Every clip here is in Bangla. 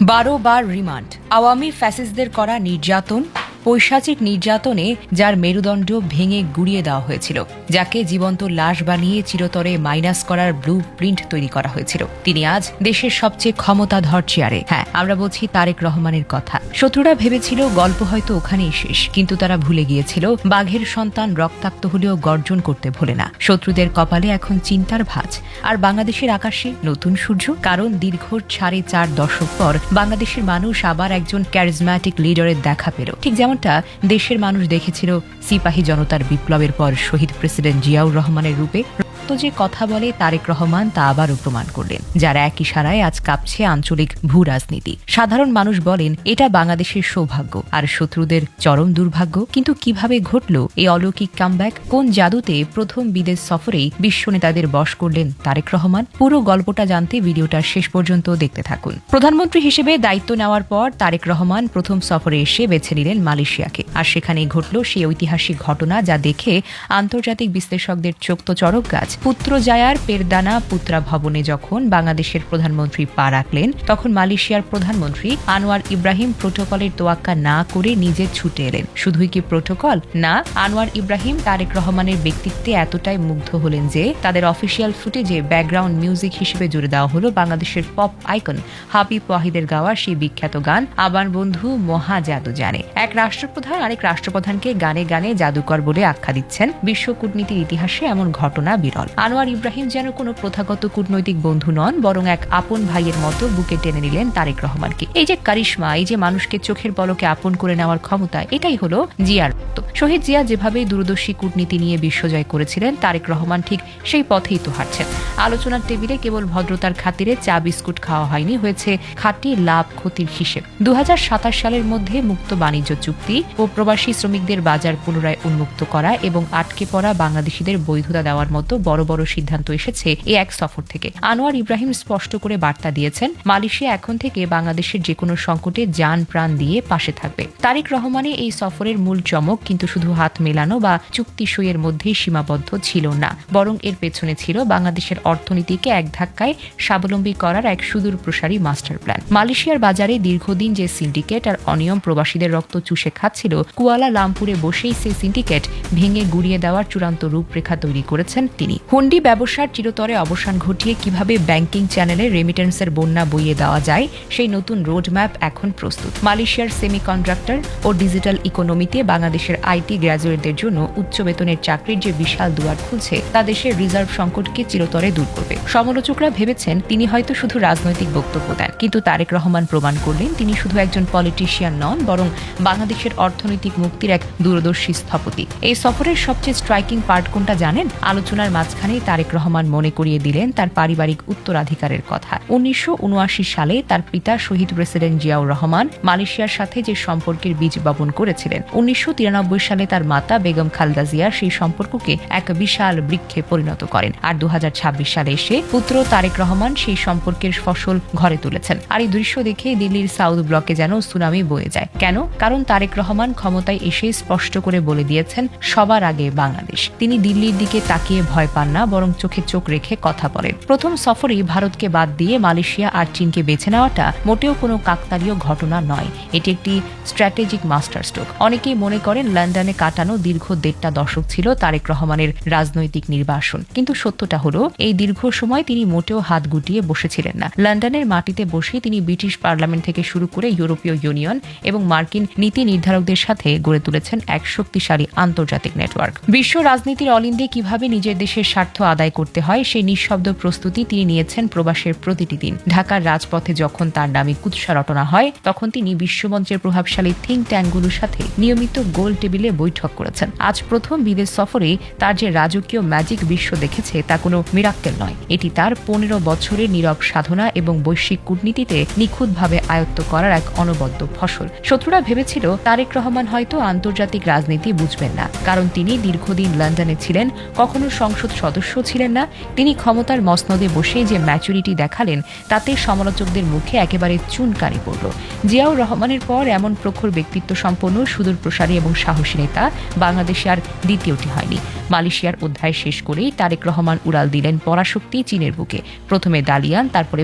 12 বার রিমান্ড। আওয়ামী ফ্যাসিস্টদের করা নির্যাতন, পৈশাচিক নির্যাতনে যার মেরুদণ্ড ভেঙে গুড়িয়ে দেওয়া হয়েছিল, যাকে জীবন্ত লাশ বানিয়ে চিরতরে মাইনাস করার ব্লু প্রিন্ট তৈরি করা হয়েছিল, তিনি আজ দেশের সবচেয়ে ক্ষমতাধর চেয়ারে। হ্যাঁ, আমরা বলছি তারেক রহমানের কথা। শত্রুরা ভেবেছিল গল্প হয়তো ওখানেই শেষ, কিন্তু তারা ভুলে গিয়েছিল বাঘের সন্তান রক্তাক্ত হলেও গর্জন করতে ভোলে না। শত্রুদের কপালে এখন চিন্তার ভাঁজ, আর বাংলাদেশের আকাশে নতুন সূর্য। কারণ দীর্ঘ 4.5 দশক পর বাংলাদেশের মানুষ আবার একজন ক্যারিজম্যাটিক লিডারের দেখা পেল, ঠিক যেমনটা দেশের মানুষ দেখেছিল সিপাহী জনতার বিপ্লবের পর শহীদ প্রেসিডেন্ট জিয়াউর রহমানের রূপে। তো যে কথা বলে তারেক রহমান তা আবারও প্রমাণ করলেন, যার এক ইশারায় আজ কাঁপছে আঞ্চলিক ভূ রাজনীতি। সাধারণ মানুষ বলেন এটা বাংলাদেশের সৌভাগ্য, আর শত্রুদের চরম দুর্ভাগ্য। কিন্তু কিভাবে ঘটল এই অলৌকিক কামব্যাক? কোন জাদুতে প্রথম বিদেশ সফরেই বিশ্ব নেতাদের বশ করলেন তারেক রহমান? পুরো গল্পটা জানতে ভিডিওটা শেষ পর্যন্ত দেখতে থাকুন। প্রধানমন্ত্রী হিসেবে দায়িত্ব নেওয়ার পর তারেক রহমান প্রথম সফরে এসে বেছে নিলেন মালয়েশিয়াকে, আর সেখানেই ঘটল সেই ঐতিহাসিক ঘটনা যা দেখে আন্তর্জাতিক বিশ্লেষকদের চোখ তো চড়ক গাছ। পুত্রজায়ার পেরদানা পুত্রা ভবনে যখন বাংলাদেশের প্রধানমন্ত্রী পা রাখলেন, তখন মালয়েশিয়ার প্রধানমন্ত্রী আনোয়ার ইব্রাহিম প্রোটোকলের তোয়াক্কা না করে নিজে ছুটে এলেন। শুধুই কি প্রোটোকল না, আনোয়ার ইব্রাহিম তারেক রহমানের ব্যক্তিত্বে এতটাই মুগ্ধ হলেন যে তাদের অফিসিয়াল ফুটেজে ব্যাকগ্রাউন্ড মিউজিক হিসেবে জুড়ে দেওয়া হলো বাংলাদেশের পপ আইকন হাবিব ওয়াহিদের গাওয়া সেই বিখ্যাত গান আবার বন্ধু মহা জাদু জানে। এক রাষ্ট্রপ্রধান আরেক রাষ্ট্রপ্রধানকে গানে গানে জাদুকর বলে আখ্যা দিচ্ছেন। বিশ্ব কূটনীতির ইতিহাসে এমন ঘটনা বিরল। আনোয়ার ইব্রাহিম যেন কোনো প্রথাগত কূটনৈতিক বন্ধু নন, বরং এক আপন ভাইয়ের মতো বুকে টেনে নিলেন তারেক রহমানকে। এই যে কারিশমা, এই যে মানুষকে চোখের পলকে আপন করে নেওয়ার ক্ষমতা, এটাই হলো জিয়ার রক্ত। শহীদ জিয়া যেভাবে দূরদর্শী কূটনীতি নিয়ে বিশ্বজয় করেছিলেন, তারেক রহমান ঠিক সেই পথেই তো হাঁটছেন। আলোচনার টেবিলে কেবল ভদ্রতার খাতিরে চা বিস্কুট খাওয়া হয়নি, হয়েছে খাঁটি লাভ ক্ষতির হিসেব। 2027 সালের মধ্যে মুক্ত বাণিজ্য চুক্তি ও প্রবাসী শ্রমিকদের বাজার পুনরায় উন্মুক্ত করা এবং আটকে পড়া বাংলাদেশিদের বৈধতা দেওয়ার মতো বড় বড় সিদ্ধান্ত এসেছে এই এক সফর থেকে। আনোয়ার ইব্রাহিম স্পষ্ট করে বার্তা দিয়েছেন, মালয়েশিয়া এখন থেকে বাংলাদেশের যে কোনো সংকটে জান প্রাণ দিয়ে পাশে থাকবে। তারেক রহমানের এই সফরের মূল চমক কিন্তু শুধু হাত মেলানো বা চুক্তি সইয়ের মধ্যেই সীমাবদ্ধ ছিল না, বরং এর পেছনে ছিল বাংলাদেশের অর্থনীতিকে এক ধাক্কায় স্বাবলম্বী করার এক সুদূর প্রসারী মাস্টার প্ল্যান। মালয়েশিয়ার বাজারে দীর্ঘদিন যে সিন্ডিকেট আর অনিয়ম প্রবাসীদের রক্ত চুষে খাচ্ছিল, কুয়ালা লামপুরে বসেই সেই সিন্ডিকেট ভেঙে গুড়িয়ে দেওয়ার চূড়ান্ত রূপরেখা তৈরি করেছেন তিনি। হুন্ডি ব্যবসার চিরতরে অবসান ঘটিয়ে কিভাবে ব্যাংকিং চ্যানেলে রেমিটেন্সের বন্যা বইয়ে দেওয়া যায়, সেই নতুন রোডম্যাপ এখন প্রস্তুত। মালয়েশিয়ার সেমিকন্ডাক্টর ও ডিজিটাল ইকোনমিতে বাংলাদেশের আইটি গ্র্যাজুয়েটদের জন্য উচ্চ বেতনের চাকরির যে বিশাল দুয়ার খুলছে, তা দেশের রিজার্ভ সংকটকে চিরতরে দূর করবে। সমালোচকরা ভেবেছেন তিনি হয়তো শুধু রাজনৈতিক বক্তব্য দেন, কিন্তু তারেক রহমান প্রমাণ করলেন তিনি শুধু একজন পলিটিশিয়ান নন, বরং বাংলাদেশের অর্থনৈতিক মুক্তির এক দূরদর্শী স্থপতি। এই সফরের সবচেয়ে স্ট্রাইকিং পার্ট কোনটা জানেন? আলোচনার মাঝখানেই তারেক রহমান মনে করিয়ে দিলেন তার পারিবারিক উত্তরাধিকারের কথা। 1979 সালে তার পিতা শহীদ প্রেসিডেন্ট জিয়াউর রহমান মালয়েশিয়ার সাথে যে সম্পর্কের বীজ বপন করেছিলেন, 1993 সালে তার মাতা বেগম খালেদা জিয়া সেই সম্পর্ককে এক বিশাল বৃক্ষে পরিণত করেন। আর 2026 সালে এসে পুত্র তারেক রহমান সেই সম্পর্কের ফসল ঘরে তুলেছেন। আর এই দৃশ্য দেখে দিল্লির সাউথ ব্লকে যেন সুনামি বয়ে যায়। কেন? কারণ তারেক রহমান ক্ষমতায় এসে স্পষ্ট করে বলে দিয়েছেন সবার আগে বাংলাদেশ। তিনি দিল্লির দিকে তাকিয়ে ভয় পান না, বরং চোখে চোখ রেখে কথা বলেন। প্রথম সফরেই ভারতকে বাদ দিয়ে মালয়েশিয়া আর চীনকে বেছে নেওয়াটা মোটেও কোনো কাকতালীয় ঘটনা নয়, এটি একটি স্ট্র্যাটেজিক মাস্টার স্ট্রোক। অনেকেই মনে করেন লন্ডনে কাটানো দীর্ঘ 1.5 দশক ছিল তারেক রহমানের রাজনৈতিক নির্বাসন, কিন্তু সত্যটা হলো এই দীর্ঘ সময় তিনি মোটেও হাত গুটিয়ে বসেছিলেন না। লন্ডনের মাটিতে বসে তিনি ব্রিটিশ পার্লামেন্ট থেকে শুরু করে ইউরোপীয় ইউনিয়ন এবং মার্কিন নীতি নির্ধারকদের সাথে গড়ে তুলেছেন এক শক্তিশালী আন্তর্জাতিক নেটওয়ার্ক। বিশ্ব রাজনীতির অলিন্দে কিভাবে নিজের দেশের স্বার্থ আদায় করতে হয় সেই নিঃশব্দ প্রস্তুতি তিনি নিয়েছেন প্রবাসের প্রতিটি দিন। ঢাকার রাজপথে যখন তার নামে কুৎসা রটনা হয়, তখন তিনি বিশ্বমঞ্চের প্রভাবশালী থিঙ্ক ট্যাঙ্কগুলোর সাথে নিয়মিত গোল টেবিলে বৈঠক করেছেন। আজ প্রথম বিদেশ সফরে তার যে রাজকীয় ম্যাজিক বিশ্ব দেখেছে, তা কোনো মিরাক্কেল নয়, এটি তার 15 বছরের নীরব সাধনা এবং বৈশ্বিক কূটনীতিতে নিখুঁতভাবে আয়ত্ত করার এক অনবদ্য ফসল। শত্রুরা ভেবেছিল তারেক রহমান হয়তো আন্তর্জাতিক রাজনীতি বুঝবেন না, কারণ তিনি দীর্ঘদিন লন্ডনে ছিলেন, কখনো সংসদ সদস্য ছিলেন না, তিনি ক্ষমতার মসনদে বসে যে ম্যাচুরিটি দেখালেন তাতে সমালোচকদের মুখে একেবারে চুনকানি পড়ল। জিয়াউর রহমানের পর এমন প্রখর ব্যক্তিত্ব সম্পন্ন, সুদূর প্রসারী এবং সাহসী নেতা বাংলাদেশে আর দ্বিতীয়টি হয়নি। মালয়েশিয়ার অধ্যায় শেষ করেই তারেক রহমান উড়াল দিলেন পরাশক্তি চীনের বুকে। প্রথমে দালিয়ান, তারপরে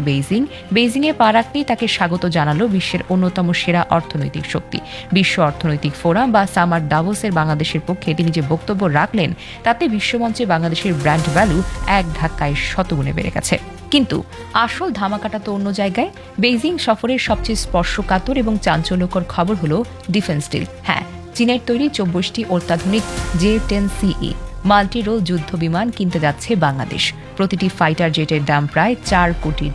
বেইজিংয়ে পা রাখতেই তাকে স্বাগত জানালো বিশ্বের অন্যতম সেরা অর্থনৈতিক শক্তি। বিশ্ব অর্থনৈতিক ফোরাম বা সামার দাভোসের বাংলাদেশের পক্ষে তিনি যে বক্তব্য রাখলেন তাতে বিশ্বমঞ্চে বাংলাদেশের ব্র্যান্ড ভ্যালু এক ধাক্কায় শতগুণে বেড়ে গেছে। কিন্তু আসল ধামাকাটা তো অন্য জায়গায়। বেইজিং সফরের সবচেয়ে স্পর্শকাতর এবং চাঞ্চল্যকর খবর হলো ডিফেন্স ডিল। হ্যাঁ, চীনের তৈরি 24টি অত্যাধুনিক J-10CE মাল্টি রোল যুদ্ধ বিমান কিনতে যাচ্ছে বাংলাদেশ। প্রতিটি ফাইটার জেটের দাম প্রায় $4 কোটি।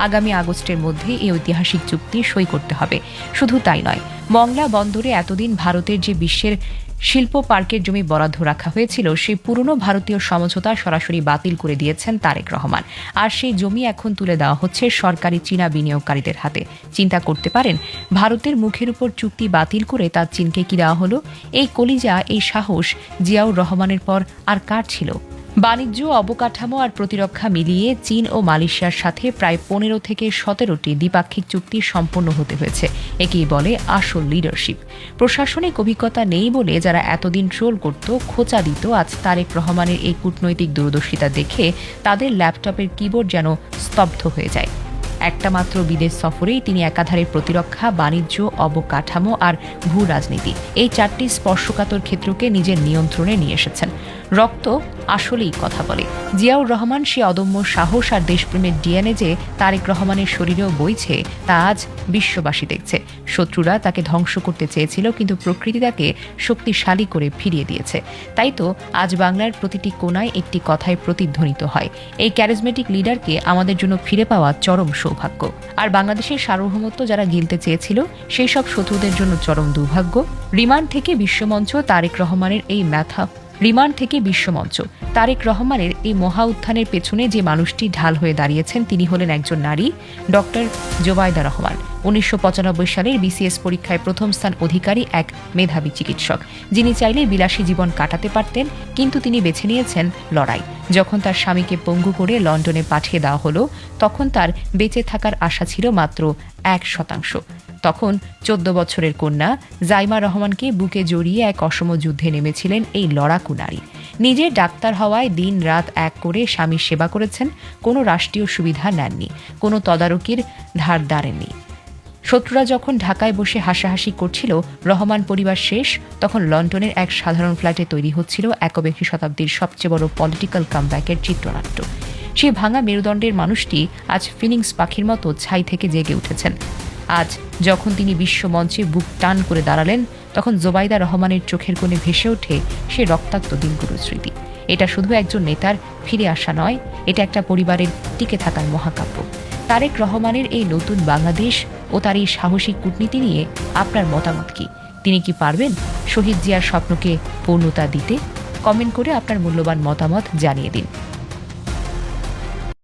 আগামী আগস্টের মধ্যে এই ঐতিহাসিক চুক্তি সই করতে হবে। শুধু তাই নয়, মংলা বন্দরে এতদিন ভারতের যে বিশ্বের শিল্প পার্কের জমি বরাদ্দ রাখা হয়েছিল, সেই পুরনো ভারতীয় সমঝোতা সরাসরি বাতিল করে দিয়েছেন তারেক রহমান। আর সেই জমি এখন তুলে দেওয়া হচ্ছে সরকারি চীনা বিনিয়োগকারীদের হাতে। চিন্তা করতে পারেন, ভারতের মুখের উপর চুক্তি বাতিল করে তার চীনকে কি দেওয়া হলো? এই কলিজা, এই সাহস জিয়াউর রহমানের পর আর কার ছিল? বাণিজ্য, অবকাঠামো আর প্রতিরক্ষা মিলিয়ে চীন ও মালয়েশিয়ার সাথে প্রায় 15 থেকে 17টি দ্বিপাক্ষিক চুক্তি সম্পন্ন হতে হয়েছে। একেই বলে আসল লিডারশিপ। প্রশাসনিক অভিজ্ঞতা নেই বলে যারা এতদিন ট্রোল করত, খোঁচা দিত, আজ তারেক রহমানের এই কূটনৈতিক দূরদর্শিতা দেখে তাদের ল্যাপটপের কিবোর্ড যেন স্তব্ধ হয়ে যায়। একটা মাত্র বিদেশ সফরেই তিনি একাধারে প্রতিরক্ষা, বাণিজ্য, অবকাঠামো আর ভূ রাজনীতি, এই 4টি স্পর্শকাতর ক্ষেত্রকে নিজের নিয়ন্ত্রণে নিয়ে এসেছেন। রক্ত আসলেই কথা বলে। জিয়াউর রহমান সে অদম্য সাহস আর দেশপ্রেমের ডিএনএ যে তারেক রহমানের শরীরেও বইছে, তা আজ বিশ্ববাসী দেখছে। শত্রুরা তাকে ধ্বংস করতে চেয়েছিল, কিন্তু প্রকৃতি তাকে শক্তিশালী করে ফিরিয়ে দিয়েছে। তাই তো আজ বাংলার প্রতিটি কোণায় একটি কথায় প্রতিধ্বনিত হয়, এই ক্যারিজমেটিক লিডারকে আমাদের জন্য ফিরে পাওয়া চরম সৌভাগ্য। আর বাংলাদেশের সার্বভৌমত্ব যারা গিলতে চেয়েছিল, সেই সব শত্রুদের জন্য চরম দুর্ভাগ্য। রিমান্ড থেকে বিশ্বমঞ্চ তারেক রহমানের এই মহা উত্থানের পেছনে যে মানুষটি ঢাল হয়ে দাঁড়িয়েছেন, তিনি হলেন একজন নারী, ডক্টর জোবায়দা রহমান। 1995 সালের BCS পরীক্ষায় প্রথম স্থান অধিকারী এক মেধাবী চিকিৎসক, যিনি চাইলে বিলাসী জীবন কাটাতে পারতেন, কিন্তু তিনি বেছে নিয়েছেন লড়াই। যখন তার স্বামীকে পঙ্গু করে লন্ডনে পাঠিয়ে দেওয়া হলো, তখন তার বেঁচে থাকার আশা ছিল মাত্র 1%। তখন 14 বছরের কন্যা জাইমা রহমানকে বুকে জড়িয়ে এক অসম যুদ্ধে নেমেছিলেন এই লড়াকু নারী। নিজে ডাক্তার হওয়ায় দিন রাত এক করে স্বামীর সেবা করেছেন, কোনো রাষ্ট্রীয় সুবিধা নেননি, কোনো তদারকির ধার ধারেননি। শত্রুরা যখন ঢাকায় বসে হাসাহাসি করছিল, রহমান পরিবার শেষ, তখন লন্ডনের এক সাধারণ ফ্ল্যাটে তৈরি হচ্ছিল 21 শতাব্দীর সবচেয়ে বড় পলিটিক্যাল কামব্যাকের চিত্রনাট্য। সেই ভাঙা মেরুদণ্ডের মানুষটি আজ ফিনিক্স পাখির মতো ছাই থেকে জেগে উঠেছেন। আজ যখন তিনি বিশ্বমঞ্চে বুক টান করে দাঁড়ালেন, তখন জোবাইদা রহমানের চোখের কোণে ভেসে ওঠে সে রক্তাক্ত দিনগুলোর স্মৃতি। এটা শুধু একজন নেতার ফিরে আসা নয়, এটা একটা পরিবারের টিকে থাকার মহাকাব্য। তারেক রহমানের এই নতুন বাংলাদেশ ও তার এই সাহসী কূটনীতি নিয়ে আপনার মতামত কি? তিনি কি পারবেন শহীদ জিয়ার স্বপ্নকে পূর্ণতা দিতে? কমেন্ট করে আপনার মূল্যবান মতামত জানিয়ে দিন।